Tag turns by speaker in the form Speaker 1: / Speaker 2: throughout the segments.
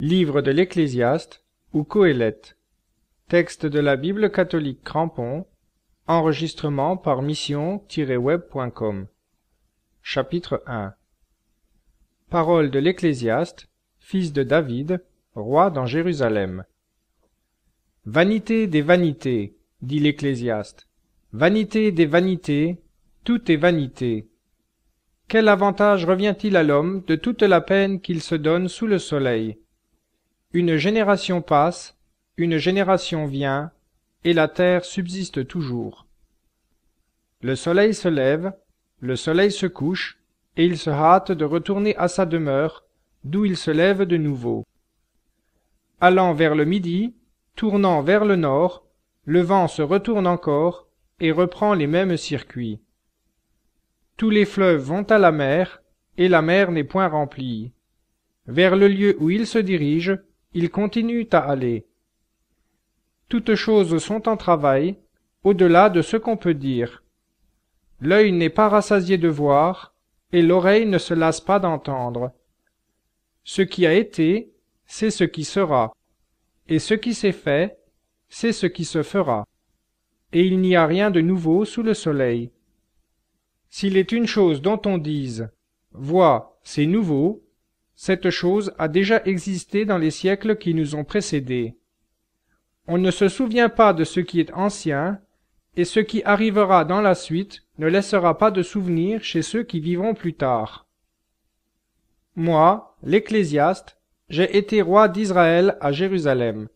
Speaker 1: Livre de l'Ecclésiaste ou Qoéleth. Texte de la Bible catholique Crampon. Enregistrement par mission-web.com. Chapitre 1. Parole de l'Ecclésiaste, fils de David, roi dans Jérusalem. Vanité des vanités, dit l'Ecclésiaste. Vanité des vanités, tout est vanité. Quel avantage revient-il à l'homme de toute la peine qu'il se donne sous le soleil? Une génération passe, une génération vient, et la terre subsiste toujours. Le soleil se lève, le soleil se couche, et il se hâte de retourner à sa demeure, d'où il se lève de nouveau. Allant vers le midi, tournant vers le nord, le vent se retourne encore et reprend les mêmes circuits. Tous les fleuves vont à la mer, et la mer n'est point remplie. Vers le lieu où ils se dirigent, ils continuent à aller. Toutes choses sont en travail, au-delà de ce qu'on peut dire. L'œil n'est pas rassasié de voir, et l'oreille ne se lasse pas d'entendre. Ce qui a été, c'est ce qui sera, et ce qui s'est fait, c'est ce qui se fera. Et il n'y a rien de nouveau sous le soleil. S'il est une chose dont on dise « Vois, c'est nouveau », cette chose a déjà existé dans les siècles qui nous ont précédés. On ne se souvient pas de ce qui est ancien, et ce qui arrivera dans la suite ne laissera pas de souvenir chez ceux qui vivront plus tard. Moi, l'Ecclésiaste, j'ai été roi d'Israël à Jérusalem,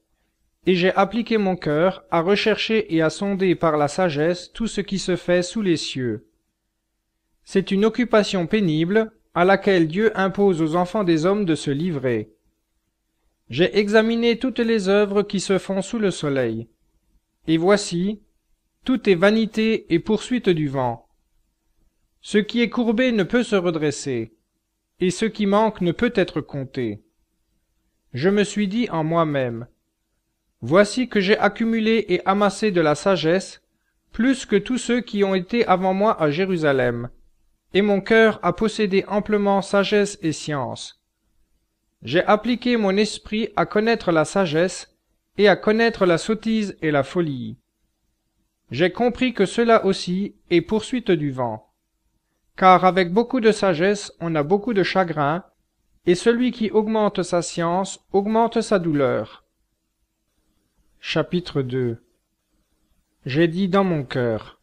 Speaker 1: et j'ai appliqué mon cœur à rechercher et à sonder par la sagesse tout ce qui se fait sous les cieux. C'est une occupation pénible, à laquelle Dieu impose aux enfants des hommes de se livrer. J'ai examiné toutes les œuvres qui se font sous le soleil. Et voici, tout est vanité et poursuite du vent. Ce qui est courbé ne peut se redresser, et ce qui manque ne peut être compté. Je me suis dit en moi-même, voici que j'ai accumulé et amassé de la sagesse, plus que tous ceux qui ont été avant moi à Jérusalem. Et mon cœur a possédé amplement sagesse et science. J'ai appliqué mon esprit à connaître la sagesse et à connaître la sottise et la folie. J'ai compris que cela aussi est poursuite du vent. Car avec beaucoup de sagesse on a beaucoup de chagrin, et celui qui augmente sa science augmente sa douleur. Chapitre 2. J'ai dit dans mon cœur,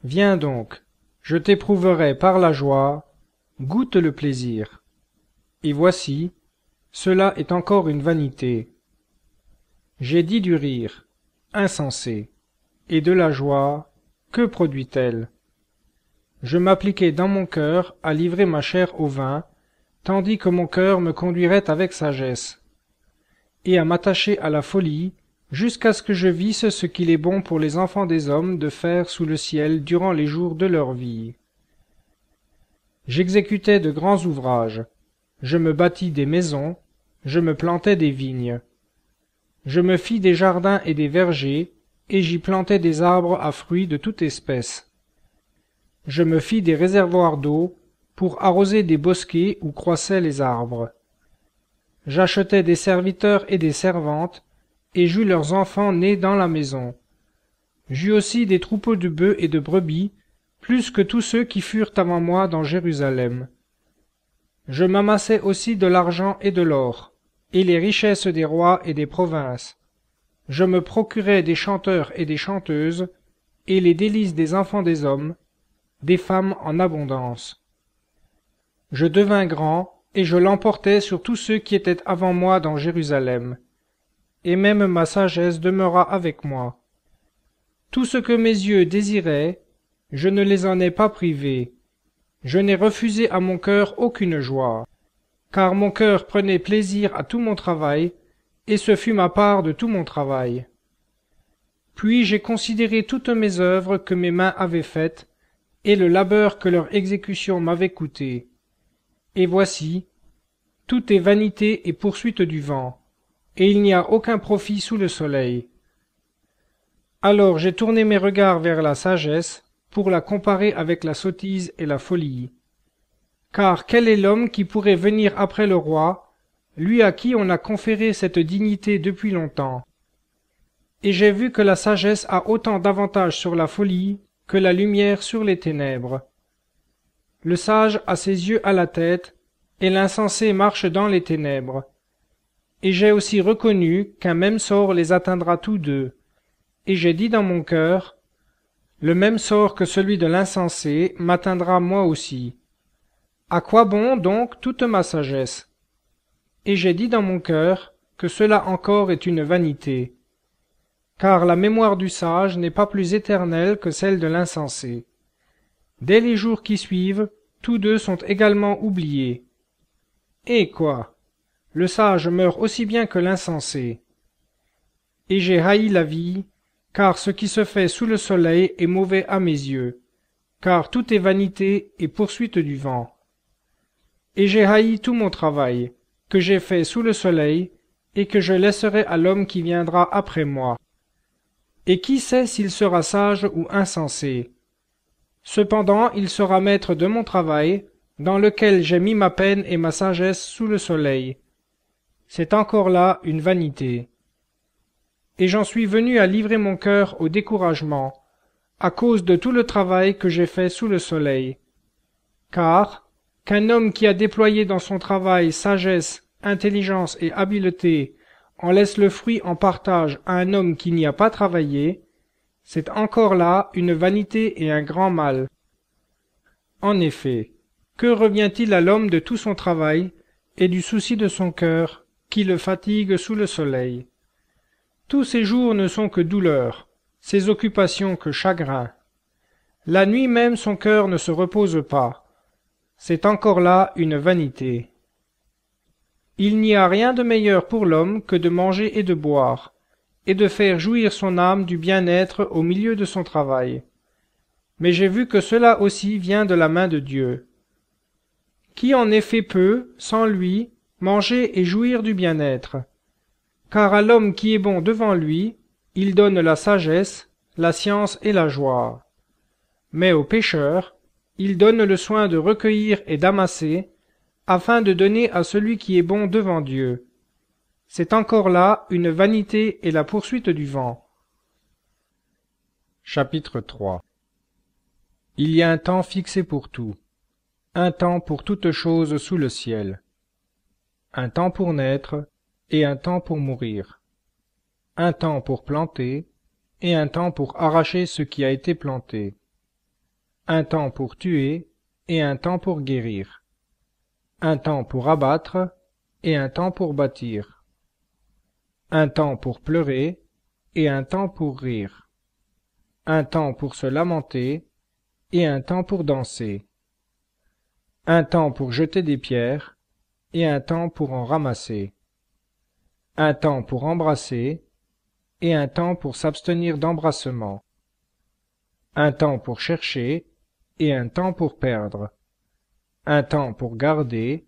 Speaker 1: viens donc, je t'éprouverai par la joie, goûte le plaisir. Et voici, cela est encore une vanité. J'ai dit du rire, insensé, et de la joie, que produit-elle? Je m'appliquais dans mon cœur à livrer ma chair au vin, tandis que mon cœur me conduirait avec sagesse, et à m'attacher à la folie, jusqu'à ce que je visse ce qu'il est bon pour les enfants des hommes de faire sous le ciel durant les jours de leur vie. J'exécutais de grands ouvrages, je me bâtis des maisons, je me plantais des vignes. Je me fis des jardins et des vergers, et j'y plantais des arbres à fruits de toute espèce. Je me fis des réservoirs d'eau pour arroser des bosquets où croissaient les arbres. J'achetais des serviteurs et des servantes, et j'eus leurs enfants nés dans la maison. J'eus aussi des troupeaux de bœufs et de brebis, plus que tous ceux qui furent avant moi dans Jérusalem. Je m'amassai aussi de l'argent et de l'or, et les richesses des rois et des provinces. Je me procurai des chanteurs et des chanteuses, et les délices des enfants des hommes, des femmes en abondance. Je devins grand, et je l'emportai sur tous ceux qui étaient avant moi dans Jérusalem. Et même ma sagesse demeura avec moi. Tout ce que mes yeux désiraient, je ne les en ai pas privés. Je n'ai refusé à mon cœur aucune joie, car mon cœur prenait plaisir à tout mon travail, et ce fut ma part de tout mon travail. Puis j'ai considéré toutes mes œuvres que mes mains avaient faites, et le labeur que leur exécution m'avait coûté. Et voici, tout est vanité et poursuite du vent, et il n'y a aucun profit sous le soleil. Alors j'ai tourné mes regards vers la sagesse, pour la comparer avec la sottise et la folie. Car quel est l'homme qui pourrait venir après le roi, lui à qui on a conféré cette dignité depuis longtemps. Et j'ai vu que la sagesse a autant d'avantages sur la folie que la lumière sur les ténèbres. Le sage a ses yeux à la tête, et l'insensé marche dans les ténèbres. Et j'ai aussi reconnu qu'un même sort les atteindra tous deux. Et j'ai dit dans mon cœur, le même sort que celui de l'insensé m'atteindra moi aussi. À quoi bon donc toute ma sagesse? Et j'ai dit dans mon cœur que cela encore est une vanité. Car la mémoire du sage n'est pas plus éternelle que celle de l'insensé. Dès les jours qui suivent, tous deux sont également oubliés. Et quoi? Le sage meurt aussi bien que l'insensé. Et j'ai haï la vie, car ce qui se fait sous le soleil est mauvais à mes yeux, car tout est vanité et poursuite du vent. Et j'ai haï tout mon travail, que j'ai fait sous le soleil, et que je laisserai à l'homme qui viendra après moi. Et qui sait s'il sera sage ou insensé? Cependant il sera maître de mon travail, dans lequel j'ai mis ma peine et ma sagesse sous le soleil. C'est encore là une vanité. Et j'en suis venu à livrer mon cœur au découragement, à cause de tout le travail que j'ai fait sous le soleil. Car, qu'un homme qui a déployé dans son travail sagesse, intelligence et habileté en laisse le fruit en partage à un homme qui n'y a pas travaillé, c'est encore là une vanité et un grand mal. En effet, que revient-il à l'homme de tout son travail et du souci de son cœur, qui le fatigue sous le soleil? Tous ses jours ne sont que douleur, ses occupations que chagrin. La nuit même son cœur ne se repose pas. C'est encore là une vanité. Il n'y a rien de meilleur pour l'homme que de manger et de boire, et de faire jouir son âme du bien-être au milieu de son travail. Mais j'ai vu que cela aussi vient de la main de Dieu. Qui en effet peut, sans lui, manger et jouir du bien-être? Car à l'homme qui est bon devant lui, il donne la sagesse, la science et la joie. Mais au pécheur, il donne le soin de recueillir et d'amasser, afin de donner à celui qui est bon devant Dieu. C'est encore là une vanité et la poursuite du vent. Chapitre 3. Il y a un temps fixé pour tout, un temps pour toute chose sous le ciel, un temps pour naître et un temps pour mourir, un temps pour planter et un temps pour arracher ce qui a été planté, un temps pour tuer et un temps pour guérir, un temps pour abattre et un temps pour bâtir, un temps pour pleurer et un temps pour rire, un temps pour se lamenter et un temps pour danser, un temps pour jeter des pierres et un temps pour en ramasser, un temps pour embrasser et un temps pour s'abstenir d'embrassement, un temps pour chercher et un temps pour perdre, un temps pour garder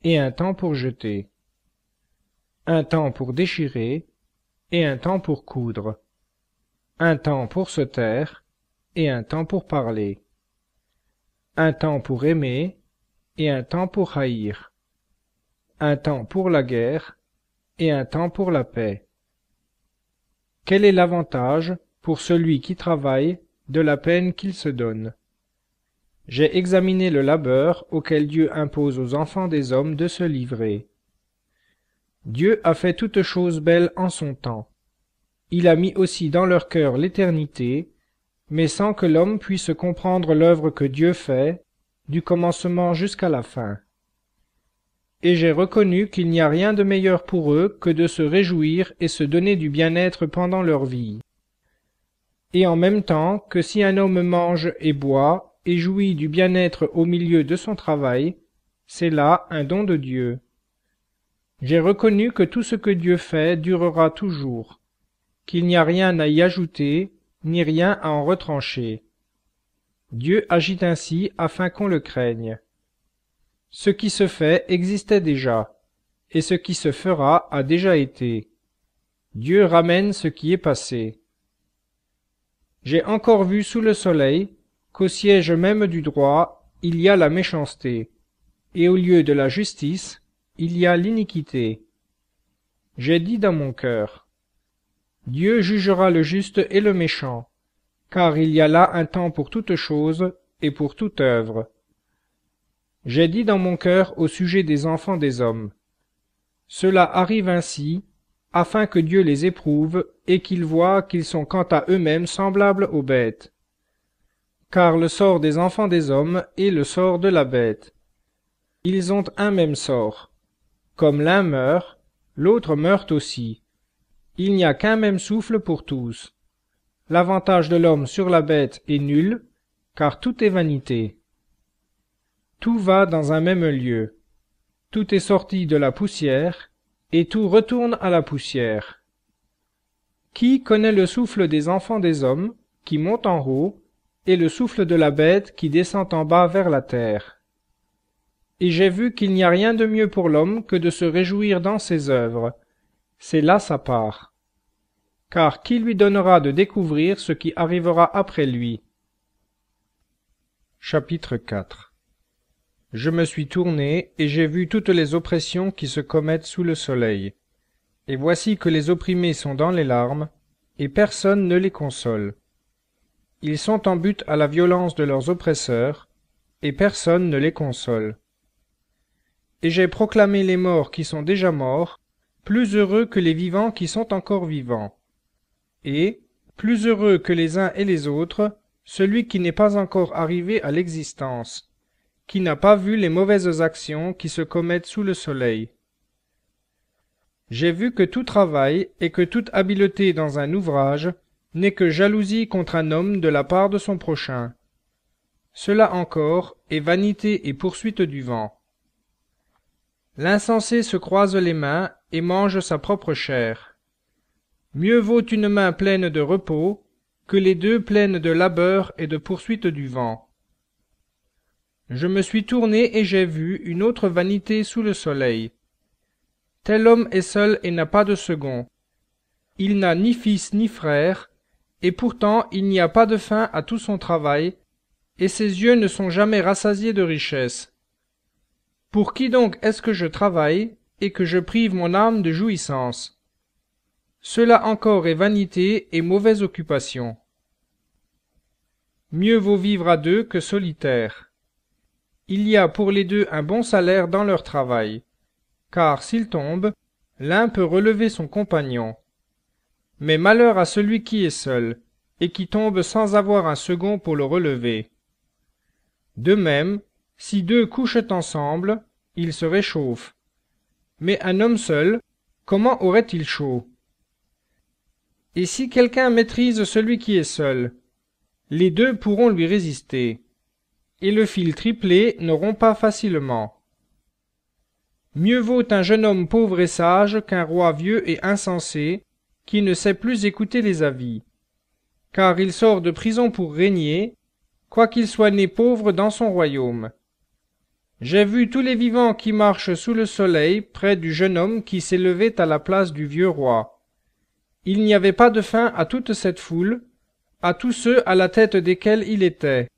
Speaker 1: et un temps pour jeter, un temps pour déchirer et un temps pour coudre, un temps pour se taire et un temps pour parler, un temps pour aimer et un temps pour haïr, un temps pour la guerre et un temps pour la paix. Quel est l'avantage, pour celui qui travaille, de la peine qu'il se donne? J'ai examiné le labeur auquel Dieu impose aux enfants des hommes de se livrer. Dieu a fait toutes choses belles en son temps. Il a mis aussi dans leur cœur l'éternité, mais sans que l'homme puisse comprendre l'œuvre que Dieu fait, du commencement jusqu'à la fin. Et j'ai reconnu qu'il n'y a rien de meilleur pour eux que de se réjouir et se donner du bien-être pendant leur vie. Et en même temps que si un homme mange et boit et jouit du bien-être au milieu de son travail, c'est là un don de Dieu. J'ai reconnu que tout ce que Dieu fait durera toujours, qu'il n'y a rien à y ajouter, ni rien à en retrancher. Dieu agit ainsi afin qu'on le craigne. Ce qui se fait existait déjà, et ce qui se fera a déjà été. Dieu ramène ce qui est passé. J'ai encore vu sous le soleil qu'au siège même du droit, il y a la méchanceté, et au lieu de la justice, il y a l'iniquité. J'ai dit dans mon cœur, Dieu jugera le juste et le méchant, car il y a là un temps pour toute chose et pour toute œuvre. J'ai dit dans mon cœur au sujet des enfants des hommes, cela arrive ainsi, afin que Dieu les éprouve et qu'ils voient qu'ils sont quant à eux-mêmes semblables aux bêtes. Car le sort des enfants des hommes est le sort de la bête. Ils ont un même sort. Comme l'un meurt, l'autre meurt aussi. Il n'y a qu'un même souffle pour tous. L'avantage de l'homme sur la bête est nul, car tout est vanité. Tout va dans un même lieu. Tout est sorti de la poussière, et tout retourne à la poussière. Qui connaît le souffle des enfants des hommes, qui monte en haut, et le souffle de la bête qui descend en bas vers la terre? Et j'ai vu qu'il n'y a rien de mieux pour l'homme que de se réjouir dans ses œuvres. C'est là sa part. Car qui lui donnera de découvrir ce qui arrivera après lui? Chapitre 4. Je me suis tourné, et j'ai vu toutes les oppressions qui se commettent sous le soleil. Et voici que les opprimés sont dans les larmes, et personne ne les console. Ils sont en butte à la violence de leurs oppresseurs, et personne ne les console. Et j'ai proclamé les morts qui sont déjà morts, plus heureux que les vivants qui sont encore vivants. Et, plus heureux que les uns et les autres, celui qui n'est pas encore arrivé à l'existence, qui n'a pas vu les mauvaises actions qui se commettent sous le soleil. J'ai vu que tout travail et que toute habileté dans un ouvrage n'est que jalousie contre un homme de la part de son prochain. Cela encore est vanité et poursuite du vent. L'insensé se croise les mains et mange sa propre chair. Mieux vaut une main pleine de repos que les deux pleines de labeur et de poursuite du vent. Je me suis tourné et j'ai vu une autre vanité sous le soleil. Tel homme est seul et n'a pas de second. Il n'a ni fils ni frère, et pourtant il n'y a pas de fin à tout son travail, et ses yeux ne sont jamais rassasiés de richesses. Pour qui donc est-ce que je travaille, et que je prive mon âme de jouissance? Cela encore est vanité et mauvaise occupation. Mieux vaut vivre à deux que solitaire. Il y a pour les deux un bon salaire dans leur travail, car s'ils tombent, l'un peut relever son compagnon. Mais malheur à celui qui est seul, et qui tombe sans avoir un second pour le relever. De même, si deux couchent ensemble, ils se réchauffent. Mais un homme seul, comment aurait-il chaud? Et si quelqu'un maîtrise celui qui est seul, les deux pourront lui résister. Et le fil triplé ne rompt pas facilement. Mieux vaut un jeune homme pauvre et sage qu'un roi vieux et insensé, qui ne sait plus écouter les avis. Car il sort de prison pour régner, quoiqu'il soit né pauvre dans son royaume. J'ai vu tous les vivants qui marchent sous le soleil près du jeune homme qui s'élevait à la place du vieux roi. Il n'y avait pas de fin à toute cette foule, à tous ceux à la tête desquels il était.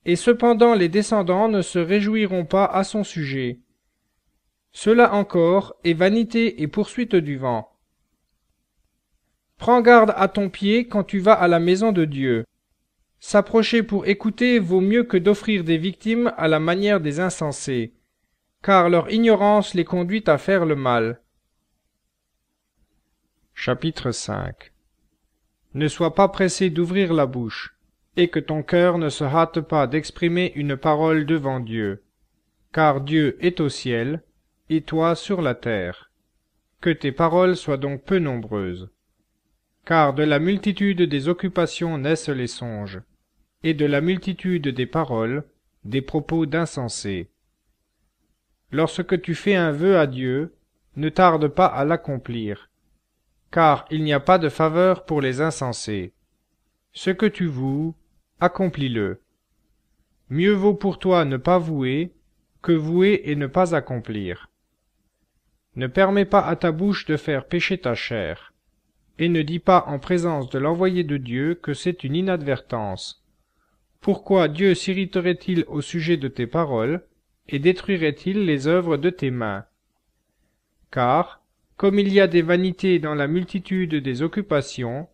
Speaker 1: Et cependant les descendants ne se réjouiront pas à son sujet. Cela encore est vanité et poursuite du vent. Prends garde à ton pied quand tu vas à la maison de Dieu. S'approcher pour écouter vaut mieux que d'offrir des victimes à la manière des insensés, car leur ignorance les conduit à faire le mal. Chapitre 5. Ne sois pas pressé d'ouvrir la bouche, et que ton cœur ne se hâte pas d'exprimer une parole devant Dieu, car Dieu est au ciel, et toi sur la terre. Que tes paroles soient donc peu nombreuses. Car de la multitude des occupations naissent les songes, et de la multitude des paroles, des propos d'insensés. Lorsque tu fais un vœu à Dieu, ne tarde pas à l'accomplir, car il n'y a pas de faveur pour les insensés. Ce que tu voues, accomplis-le. Mieux vaut pour toi ne pas vouer, que vouer et ne pas accomplir. Ne permets pas à ta bouche de faire pécher ta chair, et ne dis pas en présence de l'envoyé de Dieu que c'est une inadvertance. Pourquoi Dieu s'irriterait-il au sujet de tes paroles, et détruirait-il les œuvres de tes mains? Car, comme il y a des vanités dans la multitude des occupations,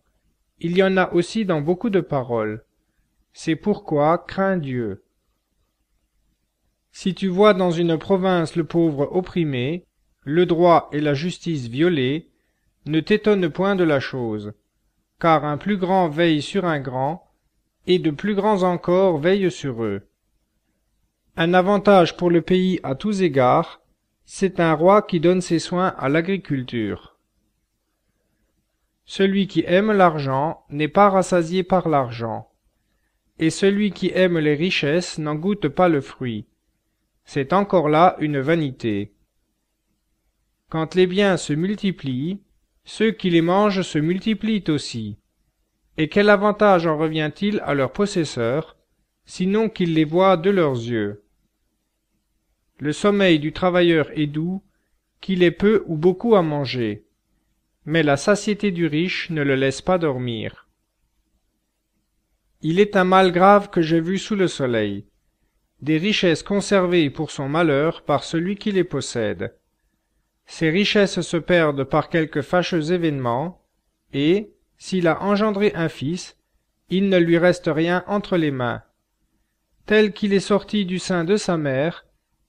Speaker 1: il y en a aussi dans beaucoup de paroles. C'est pourquoi crains Dieu. Si tu vois dans une province le pauvre opprimé, le droit et la justice violés, ne t'étonne point de la chose, car un plus grand veille sur un grand, et de plus grands encore veillent sur eux. Un avantage pour le pays à tous égards, c'est un roi qui donne ses soins à l'agriculture. Celui qui aime l'argent n'est pas rassasié par l'argent, et celui qui aime les richesses n'en goûte pas le fruit. C'est encore là une vanité. Quand les biens se multiplient, ceux qui les mangent se multiplient aussi. Et quel avantage en revient-il à leurs possesseurs, sinon qu'ils les voient de leurs yeux? Le sommeil du travailleur est doux, qu'il ait peu ou beaucoup à manger, mais la satiété du riche ne le laisse pas dormir. Il est un mal grave que j'ai vu sous le soleil, des richesses conservées pour son malheur par celui qui les possède. Ces richesses se perdent par quelque fâcheux événement, et, s'il a engendré un fils, il ne lui reste rien entre les mains. Tel qu'il est sorti du sein de sa mère,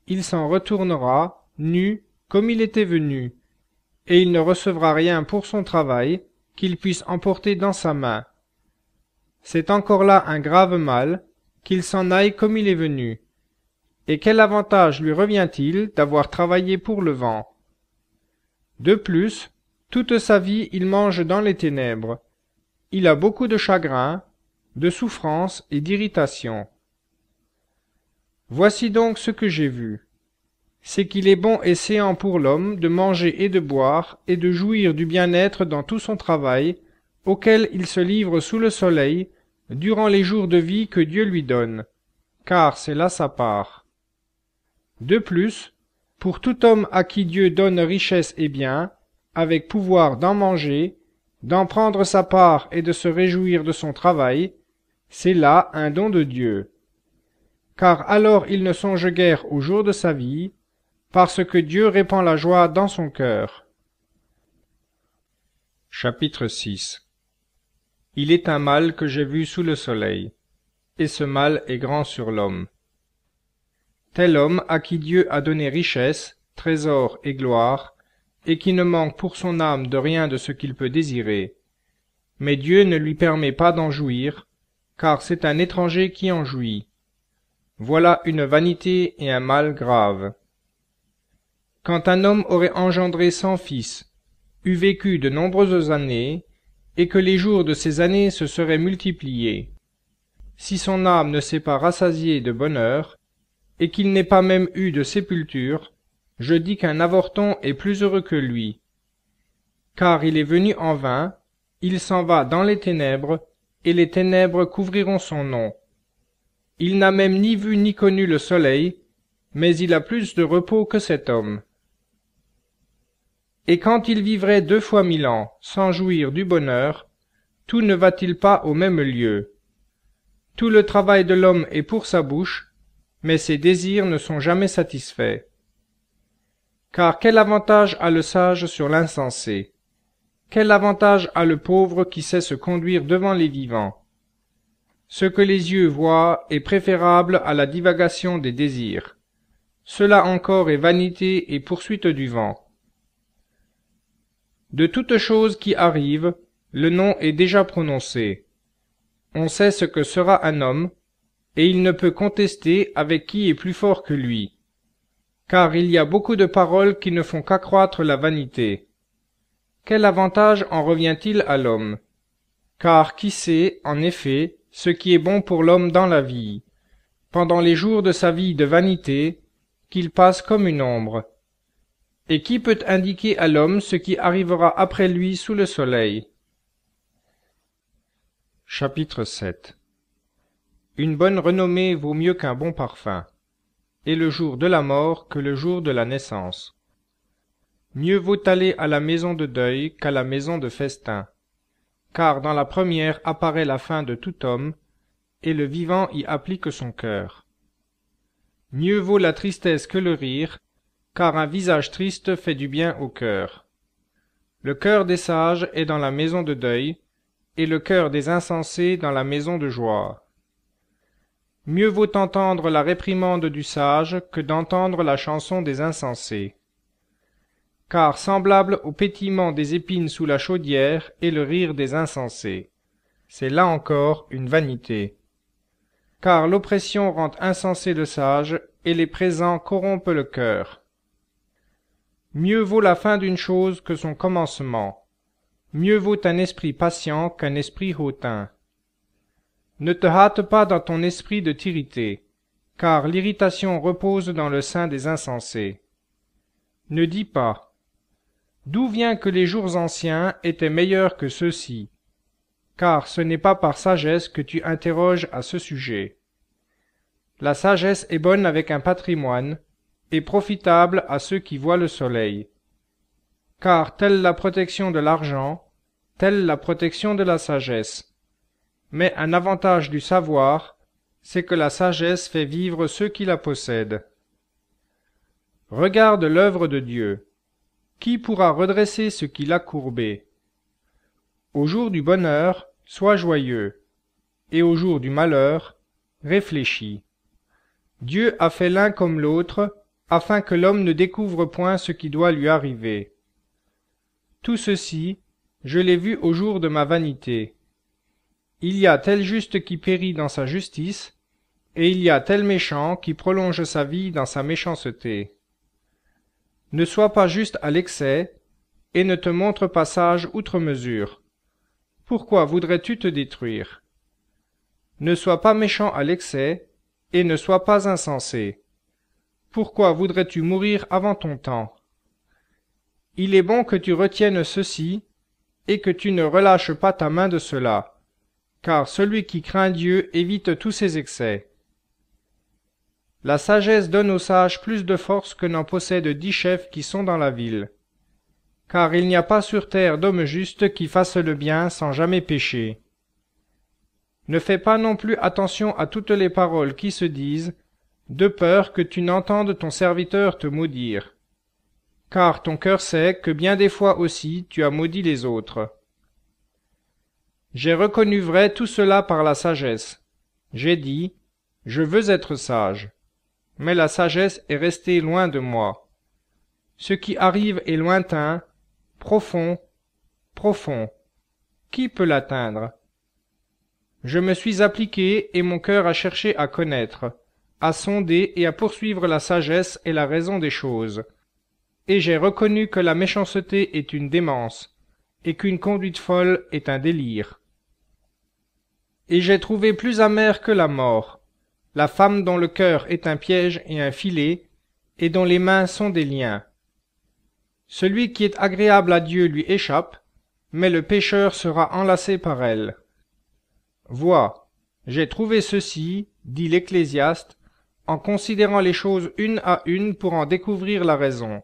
Speaker 1: il s'en retournera, nu, comme il était venu, et il ne recevra rien pour son travail qu'il puisse emporter dans sa main. C'est encore là un grave mal, qu'il s'en aille comme il est venu. Et quel avantage lui revient-il d'avoir travaillé pour le vent? De plus, toute sa vie il mange dans les ténèbres. Il a beaucoup de chagrin, de souffrance et d'irritation. Voici donc ce que j'ai vu. C'est qu'il est bon et séant pour l'homme de manger et de boire et de jouir du bien-être dans tout son travail, auquel il se livre sous le soleil, durant les jours de vie que Dieu lui donne, car c'est là sa part. De plus, pour tout homme à qui Dieu donne richesse et bien, avec pouvoir d'en manger, d'en prendre sa part et de se réjouir de son travail, c'est là un don de Dieu. Car alors il ne songe guère au jour de sa vie, parce que Dieu répand la joie dans son cœur. Chapitre 6. Il est un mal que j'ai vu sous le soleil, et ce mal est grand sur l'homme. Tel homme à qui Dieu a donné richesse, trésor et gloire, et qui ne manque pour son âme de rien de ce qu'il peut désirer. Mais Dieu ne lui permet pas d'en jouir, car c'est un étranger qui en jouit. Voilà une vanité et un mal grave. Quand un homme aurait engendré 100 fils, eût vécu de nombreuses années, et que les jours de ces années se seraient multipliés, si son âme ne s'est pas rassasiée de bonheur, et qu'il n'ait pas même eu de sépulture, je dis qu'un avorton est plus heureux que lui. Car il est venu en vain, il s'en va dans les ténèbres, et les ténèbres couvriront son nom. Il n'a même ni vu ni connu le soleil, mais il a plus de repos que cet homme. Et quand il vivrait 2 fois 1000 ans, sans jouir du bonheur, tout ne va-t-il pas au même lieu? Tout le travail de l'homme est pour sa bouche, mais ses désirs ne sont jamais satisfaits. Car quel avantage a le sage sur l'insensé? Quel avantage a le pauvre qui sait se conduire devant les vivants? Ce que les yeux voient est préférable à la divagation des désirs. Cela encore est vanité et poursuite du vent. De toute chose qui arrive, le nom est déjà prononcé. On sait ce que sera un homme, et il ne peut contester avec qui est plus fort que lui. Car il y a beaucoup de paroles qui ne font qu'accroître la vanité. Quel avantage en revient-il à l'homme? Car qui sait, en effet, ce qui est bon pour l'homme dans la vie, pendant les jours de sa vie de vanité, qu'il passe comme une ombre? Et qui peut indiquer à l'homme ce qui arrivera après lui sous le soleil? Chapitre 7. Une bonne renommée vaut mieux qu'un bon parfum, et le jour de la mort que le jour de la naissance. Mieux vaut aller à la maison de deuil qu'à la maison de festin, car dans la première apparaît la fin de tout homme, et le vivant y applique son cœur. Mieux vaut la tristesse que le rire, car un visage triste fait du bien au cœur. Le cœur des sages est dans la maison de deuil, et le cœur des insensés dans la maison de joie. Mieux vaut entendre la réprimande du sage que d'entendre la chanson des insensés. Car semblable au pétillement des épines sous la chaudière est le rire des insensés. C'est là encore une vanité. Car l'oppression rend insensé le sage, et les présents corrompent le cœur. Mieux vaut la fin d'une chose que son commencement. Mieux vaut un esprit patient qu'un esprit hautain. Ne te hâte pas dans ton esprit de t'irriter, car l'irritation repose dans le sein des insensés. Ne dis pas « D'où vient que les jours anciens étaient meilleurs que ceux-ci ?» car ce n'est pas par sagesse que tu interroges à ce sujet. La sagesse est bonne avec un patrimoine, et profitable à ceux qui voient le soleil. Car telle la protection de l'argent, telle la protection de la sagesse. Mais un avantage du savoir, c'est que la sagesse fait vivre ceux qui la possèdent. Regarde l'œuvre de Dieu. Qui pourra redresser ce qu'il a courbé? Au jour du bonheur, sois joyeux, et au jour du malheur, réfléchis. Dieu a fait l'un comme l'autre, afin que l'homme ne découvre point ce qui doit lui arriver. Tout ceci, je l'ai vu au jour de ma vanité. Il y a tel juste qui périt dans sa justice, et il y a tel méchant qui prolonge sa vie dans sa méchanceté. Ne sois pas juste à l'excès, et ne te montre pas sage outre mesure. Pourquoi voudrais-tu te détruire? Ne sois pas méchant à l'excès, et ne sois pas insensé. Pourquoi voudrais-tu mourir avant ton temps? Il est bon que tu retiennes ceci, et que tu ne relâches pas ta main de cela, car celui qui craint Dieu évite tous ses excès. La sagesse donne aux sages plus de force que n'en possèdent 10 chefs qui sont dans la ville. Car il n'y a pas sur terre d'homme juste qui fasse le bien sans jamais pécher. Ne fais pas non plus attention à toutes les paroles qui se disent, de peur que tu n'entendes ton serviteur te maudire. Car ton cœur sait que bien des fois aussi tu as maudit les autres. J'ai reconnu vrai tout cela par la sagesse. J'ai dit, je veux être sage. Mais la sagesse est restée loin de moi. Ce qui arrive est lointain, profond, profond. Qui peut l'atteindre? Je me suis appliqué et mon cœur a cherché à connaître, à sonder et à poursuivre la sagesse et la raison des choses. Et j'ai reconnu que la méchanceté est une démence, et qu'une conduite folle est un délire. Et j'ai trouvé plus amère que la mort, la femme dont le cœur est un piège et un filet, et dont les mains sont des liens. Celui qui est agréable à Dieu lui échappe, mais le pécheur sera enlacé par elle. Vois, j'ai trouvé ceci, dit l'Ecclésiaste, en considérant les choses une à une pour en découvrir la raison,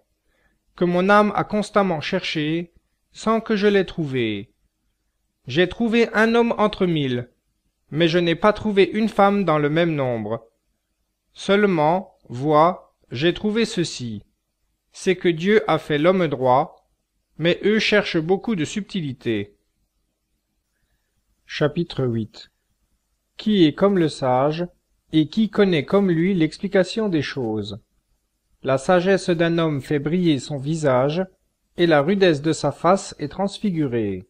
Speaker 1: que mon âme a constamment cherché, sans que je l'aie trouvé. J'ai trouvé un homme entre 1000, mais je n'ai pas trouvé une femme dans le même nombre. Seulement, vois, j'ai trouvé ceci, c'est que Dieu a fait l'homme droit, mais eux cherchent beaucoup de subtilité. Chapitre 8. Qui est comme le sage, et qui connaît comme lui l'explication des choses? La sagesse d'un homme fait briller son visage, et la rudesse de sa face est transfigurée.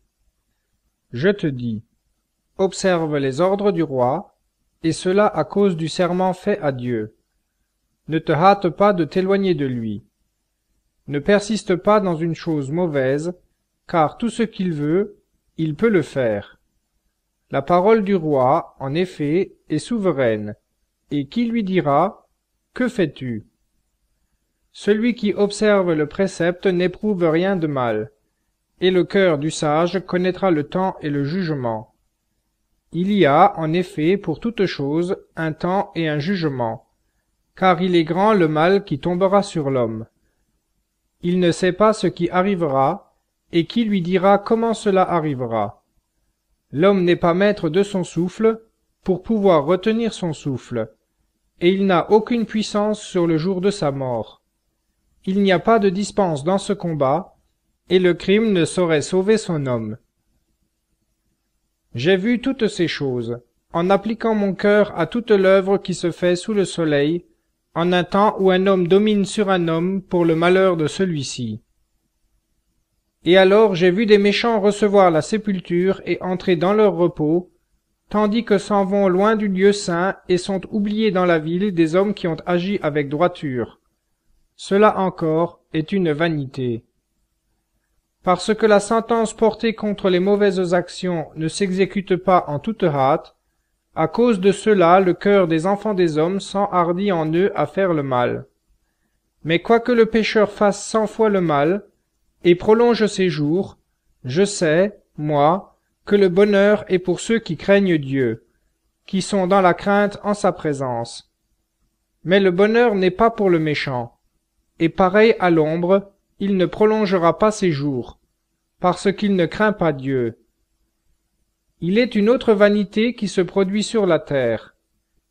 Speaker 1: Je te dis, observe les ordres du roi, et cela à cause du serment fait à Dieu. Ne te hâte pas de t'éloigner de lui. Ne persiste pas dans une chose mauvaise, car tout ce qu'il veut, il peut le faire. La parole du roi, en effet, est souveraine, et qui lui dira « Que fais-tu » Celui qui observe le précepte n'éprouve rien de mal, et le cœur du sage connaîtra le temps et le jugement. Il y a, en effet, pour toute chose, un temps et un jugement, car il est grand le mal qui tombera sur l'homme. Il ne sait pas ce qui arrivera, et qui lui dira comment cela arrivera. L'homme n'est pas maître de son souffle, pour pouvoir retenir son souffle, et il n'a aucune puissance sur le jour de sa mort. il n'y a pas de dispense dans ce combat, et le crime ne saurait sauver son homme. J'ai vu toutes ces choses, en appliquant mon cœur à toute l'œuvre qui se fait sous le soleil, en un temps où un homme domine sur un homme pour le malheur de celui-ci. Et alors j'ai vu des méchants recevoir la sépulture et entrer dans leur repos, tandis que s'en vont loin du lieu saint et sont oubliés dans la ville des hommes qui ont agi avec droiture. Cela encore est une vanité. Parce que la sentence portée contre les mauvaises actions ne s'exécute pas en toute hâte, à cause de cela le cœur des enfants des hommes s'enhardit en eux à faire le mal. Mais quoique le pécheur fasse 100 fois le mal, et prolonge ses jours, je sais, moi, que le bonheur est pour ceux qui craignent Dieu, qui sont dans la crainte en sa présence. Mais le bonheur n'est pas pour le méchant, et pareil à l'ombre, il ne prolongera pas ses jours, parce qu'il ne craint pas Dieu. Il est une autre vanité qui se produit sur la terre,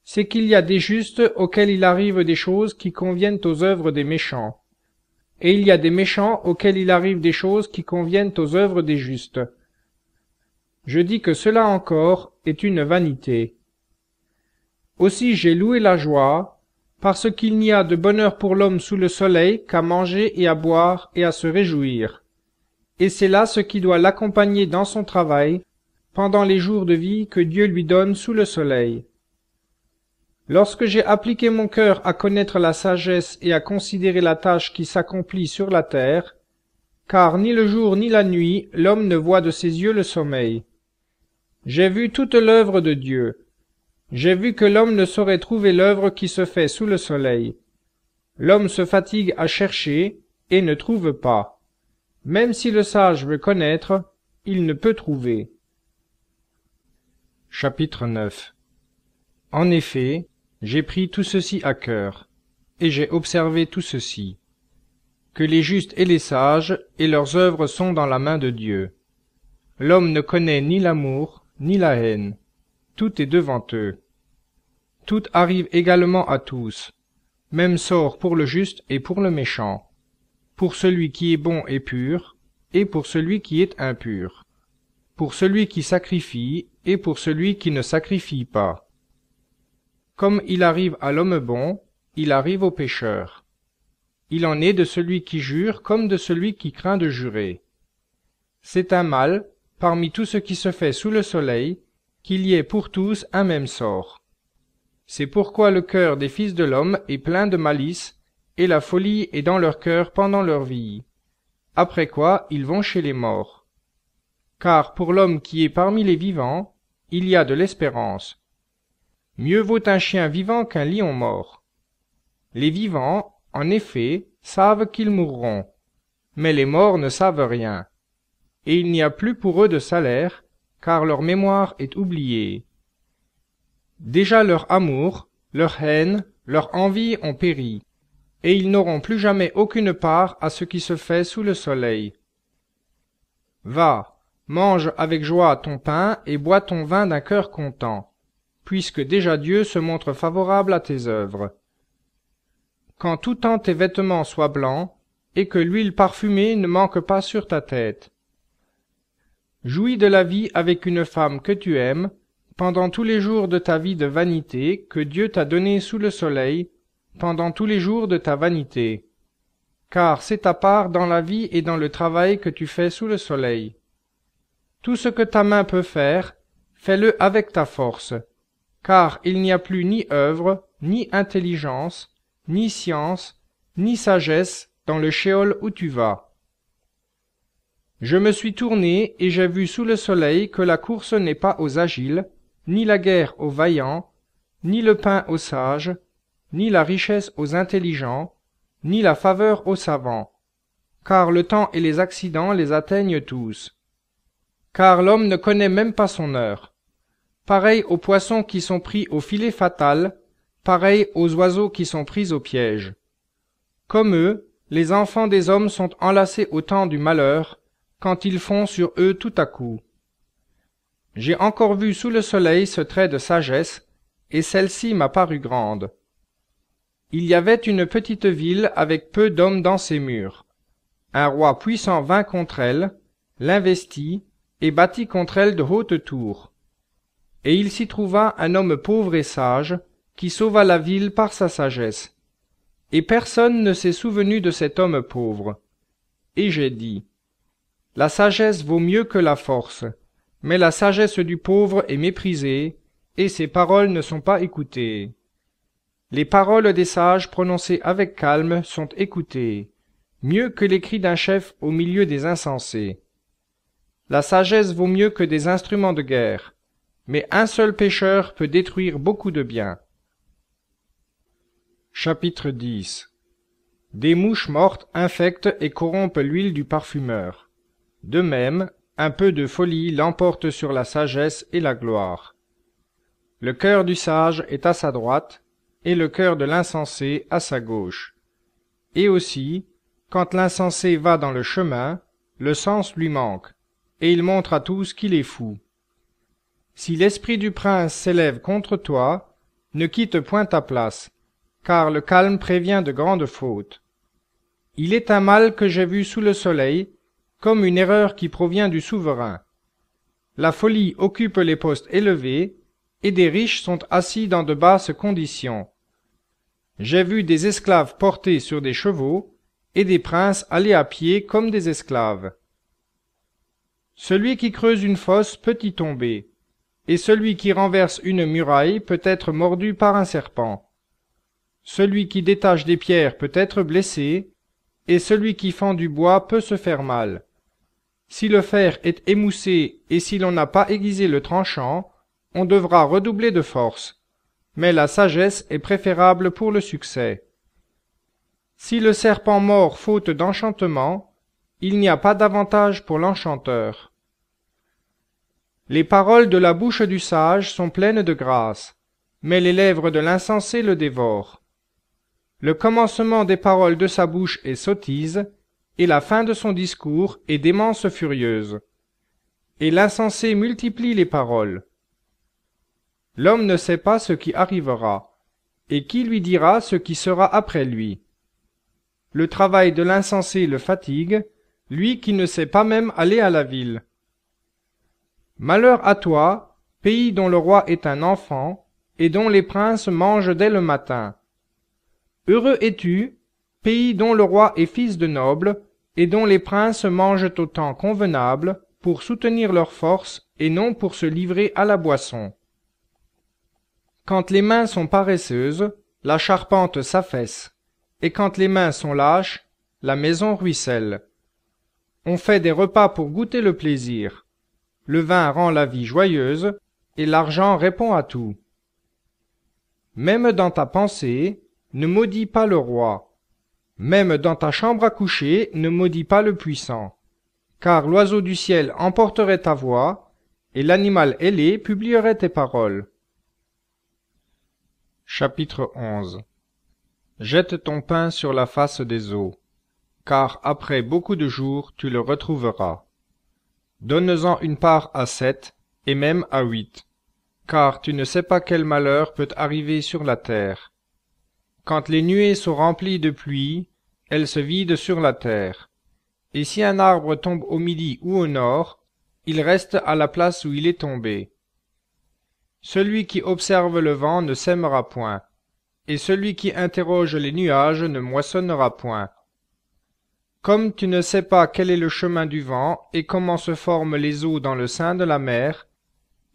Speaker 1: c'est qu'il y a des justes auxquels il arrive des choses qui conviennent aux œuvres des méchants, et il y a des méchants auxquels il arrive des choses qui conviennent aux œuvres des justes. Je dis que cela encore est une vanité. Aussi j'ai loué la joie, parce qu'il n'y a de bonheur pour l'homme sous le soleil qu'à manger et à boire et à se réjouir. Et c'est là ce qui doit l'accompagner dans son travail, pendant les jours de vie que Dieu lui donne sous le soleil. Lorsque j'ai appliqué mon cœur à connaître la sagesse et à considérer la tâche qui s'accomplit sur la terre, car ni le jour ni la nuit l'homme ne voit de ses yeux le sommeil. J'ai vu toute l'œuvre de Dieu. J'ai vu que l'homme ne saurait trouver l'œuvre qui se fait sous le soleil. L'homme se fatigue à chercher et ne trouve pas. Même si le sage veut connaître, il ne peut trouver. Chapitre 9. En effet, j'ai pris tout ceci à cœur, et j'ai observé tout ceci, que les justes et les sages et leurs œuvres sont dans la main de Dieu. L'homme ne connaît ni l'amour, ni la haine. Tout est devant eux. Tout arrive également à tous. Même sort pour le juste et pour le méchant, pour celui qui est bon et pur, et pour celui qui est impur, pour celui qui sacrifie et pour celui qui ne sacrifie pas. Comme il arrive à l'homme bon, il arrive au pécheur. Il en est de celui qui jure comme de celui qui craint de jurer. C'est un mal, parmi tout ce qui se fait sous le soleil, qu'il y ait pour tous un même sort. C'est pourquoi le cœur des fils de l'homme est plein de malice, et la folie est dans leur cœur pendant leur vie, après quoi ils vont chez les morts. Car pour l'homme qui est parmi les vivants, il y a de l'espérance. Mieux vaut un chien vivant qu'un lion mort. Les vivants, en effet, savent qu'ils mourront, mais les morts ne savent rien, et il n'y a plus pour eux de salaire, car leur mémoire est oubliée. Déjà leur amour, leur haine, leur envie ont péri, et ils n'auront plus jamais aucune part à ce qui se fait sous le soleil. Va, mange avec joie ton pain et bois ton vin d'un cœur content, puisque déjà Dieu se montre favorable à tes œuvres. Qu'en tout temps tes vêtements soient blancs, et que l'huile parfumée ne manque pas sur ta tête. Jouis de la vie avec une femme que tu aimes, pendant tous les jours de ta vie de vanité que Dieu t'a donnée sous le soleil, pendant tous les jours de ta vanité. Car c'est ta part dans la vie et dans le travail que tu fais sous le soleil. Tout ce que ta main peut faire, fais-le avec ta force, car il n'y a plus ni œuvre, ni intelligence, ni science, ni sagesse dans le shéol où tu vas. Je me suis tourné et j'ai vu sous le soleil que la course n'est pas aux agiles, ni la guerre aux vaillants, ni le pain aux sages, ni la richesse aux intelligents, ni la faveur aux savants, car le temps et les accidents les atteignent tous. Car l'homme ne connaît même pas son heure. Pareil aux poissons qui sont pris au filet fatal, pareil aux oiseaux qui sont pris au piège. Comme eux, les enfants des hommes sont enlacés au temps du malheur, quand ils font sur eux tout à coup. J'ai encore vu sous le soleil ce trait de sagesse, et celle-ci m'a paru grande. Il y avait une petite ville avec peu d'hommes dans ses murs. Un roi puissant vint contre elle, l'investit et bâtit contre elle de hautes tours. Et il s'y trouva un homme pauvre et sage, qui sauva la ville par sa sagesse. Et personne ne s'est souvenu de cet homme pauvre. Et j'ai dit, la sagesse vaut mieux que la force, mais la sagesse du pauvre est méprisée, et ses paroles ne sont pas écoutées. Les paroles des sages prononcées avec calme sont écoutées, mieux que les cris d'un chef au milieu des insensés. La sagesse vaut mieux que des instruments de guerre, mais un seul pécheur peut détruire beaucoup de biens. Chapitre 10. Des mouches mortes infectent et corrompent l'huile du parfumeur. De même, un peu de folie l'emporte sur la sagesse et la gloire. Le cœur du sage est à sa droite, et le cœur de l'insensé à sa gauche. Et aussi, quand l'insensé va dans le chemin, le sens lui manque, et il montre à tous qu'il est fou. Si l'esprit du prince s'élève contre toi, ne quitte point ta place, car le calme prévient de grandes fautes. Il est un mal que j'ai vu sous le soleil, comme une erreur qui provient du souverain. La folie occupe les postes élevés, et des riches sont assis dans de basses conditions. J'ai vu des esclaves portés sur des chevaux, et des princes aller à pied comme des esclaves. Celui qui creuse une fosse peut y tomber, et celui qui renverse une muraille peut être mordu par un serpent. Celui qui détache des pierres peut être blessé, et celui qui fend du bois peut se faire mal. Si le fer est émoussé et si l'on n'a pas aiguisé le tranchant, on devra redoubler de force, mais la sagesse est préférable pour le succès. Si le serpent mord faute d'enchantement, il n'y a pas d'avantage pour l'enchanteur. Les paroles de la bouche du sage sont pleines de grâce, mais les lèvres de l'insensé le dévorent. Le commencement des paroles de sa bouche est sottise, et la fin de son discours est démence furieuse. Et l'insensé multiplie les paroles. L'homme ne sait pas ce qui arrivera, et qui lui dira ce qui sera après lui? Le travail de l'insensé le fatigue, lui qui ne sait pas même aller à la ville. Malheur à toi, pays dont le roi est un enfant, et dont les princes mangent dès le matin. Heureux es-tu, pays dont le roi est fils de noble, et dont les princes mangent au temps convenable, pour soutenir leur force, et non pour se livrer à la boisson. Quand les mains sont paresseuses, la charpente s'affaisse, et quand les mains sont lâches, la maison ruisselle. On fait des repas pour goûter le plaisir. Le vin rend la vie joyeuse, et l'argent répond à tout. Même dans ta pensée, ne maudis pas le roi. Même dans ta chambre à coucher, ne maudis pas le puissant. Car l'oiseau du ciel emporterait ta voix, et l'animal ailé publierait tes paroles. Chapitre 11. Jette ton pain sur la face des eaux, car après beaucoup de jours tu le retrouveras. Donne-en une part à 7, et même à 8, car tu ne sais pas quel malheur peut arriver sur la terre. Quand les nuées sont remplies de pluie, elles se vident sur la terre. Et si un arbre tombe au midi ou au nord, il reste à la place où il est tombé. Celui qui observe le vent ne sèmera point, et celui qui interroge les nuages ne moissonnera point. Comme tu ne sais pas quel est le chemin du vent et comment se forment les eaux dans le sein de la mer,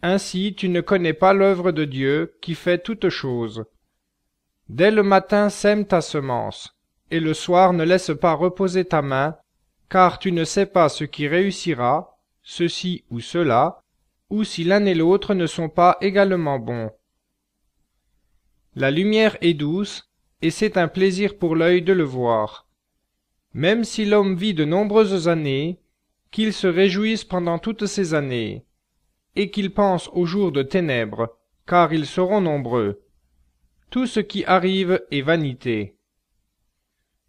Speaker 1: ainsi tu ne connais pas l'œuvre de Dieu qui fait toutes choses. Dès le matin sème ta semence, et le soir ne laisse pas reposer ta main, car tu ne sais pas ce qui réussira, ceci ou cela, ou si l'un et l'autre ne sont pas également bons. La lumière est douce, et c'est un plaisir pour l'œil de le voir. Même si l'homme vit de nombreuses années, qu'il se réjouisse pendant toutes ces années, et qu'il pense aux jours de ténèbres, car ils seront nombreux. Tout ce qui arrive est vanité.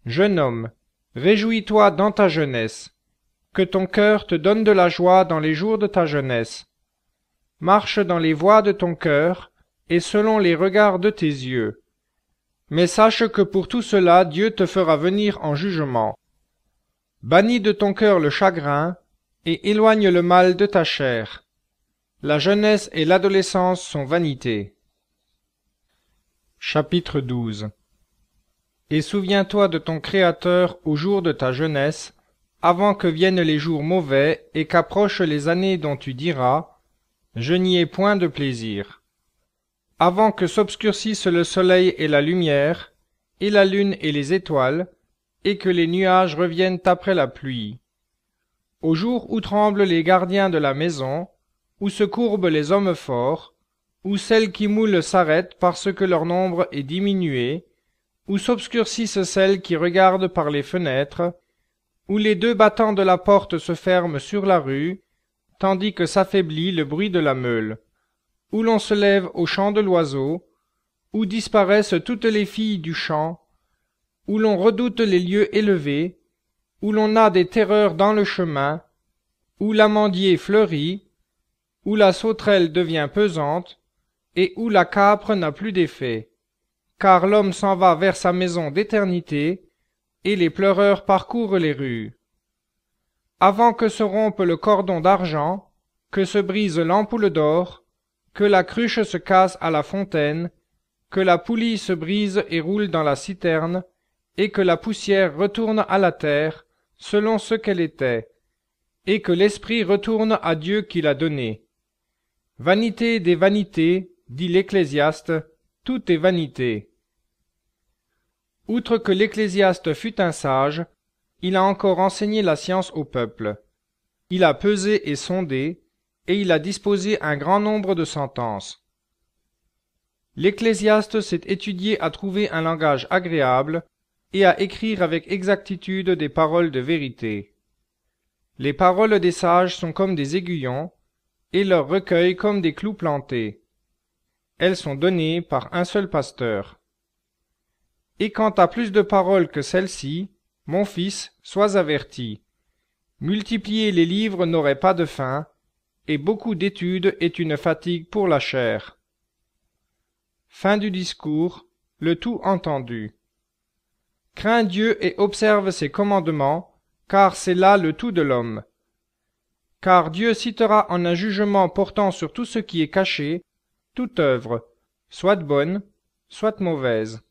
Speaker 1: Jeune homme, réjouis-toi dans ta jeunesse, que ton cœur te donne de la joie dans les jours de ta jeunesse. Marche dans les voies de ton cœur, et selon les regards de tes yeux. Mais sache que pour tout cela Dieu te fera venir en jugement. Bannis de ton cœur le chagrin, et éloigne le mal de ta chair. La jeunesse et l'adolescence sont vanité. Chapitre 12. Et souviens-toi de ton Créateur au jour de ta jeunesse, avant que viennent les jours mauvais et qu'approchent les années dont tu diras « Je n'y ai point de plaisir ». Avant que s'obscurcissent le soleil et la lumière, et la lune et les étoiles, et que les nuages reviennent après la pluie. Au jour où tremblent les gardiens de la maison, où se courbent les hommes forts, où celles qui moulent s'arrêtent parce que leur nombre est diminué, où s'obscurcissent celles qui regardent par les fenêtres, où les deux battants de la porte se ferment sur la rue, tandis que s'affaiblit le bruit de la meule, où l'on se lève au chant de l'oiseau, où disparaissent toutes les filles du champ, où l'on redoute les lieux élevés, où l'on a des terreurs dans le chemin, où l'amandier fleurit, où la sauterelle devient pesante, et où la câpre n'a plus d'effet. Car l'homme s'en va vers sa maison d'éternité, et les pleureurs parcourent les rues. Avant que se rompe le cordon d'argent, que se brise l'ampoule d'or, que la cruche se casse à la fontaine, que la poulie se brise et roule dans la citerne, et que la poussière retourne à la terre, selon ce qu'elle était, et que l'esprit retourne à Dieu qui l'a donné. Vanité des vanités, dit l'Ecclésiaste, tout est vanité. Outre que l'Ecclésiaste fut un sage, il a encore enseigné la science au peuple. Il a pesé et sondé, et il a disposé un grand nombre de sentences. L'Ecclésiaste s'est étudié à trouver un langage agréable, et à écrire avec exactitude des paroles de vérité. Les paroles des sages sont comme des aiguillons, et leurs recueils comme des clous plantés. Elles sont données par un seul pasteur. Et quant à plus de paroles que celles-ci, mon fils, sois averti. Multiplier les livres n'aurait pas de fin, et beaucoup d'études est une fatigue pour la chair. Fin du discours, le tout entendu. Crains Dieu et observe ses commandements, car c'est là le tout de l'homme. Car Dieu citera en un jugement portant sur tout ce qui est caché, toute œuvre, soit bonne, soit mauvaise.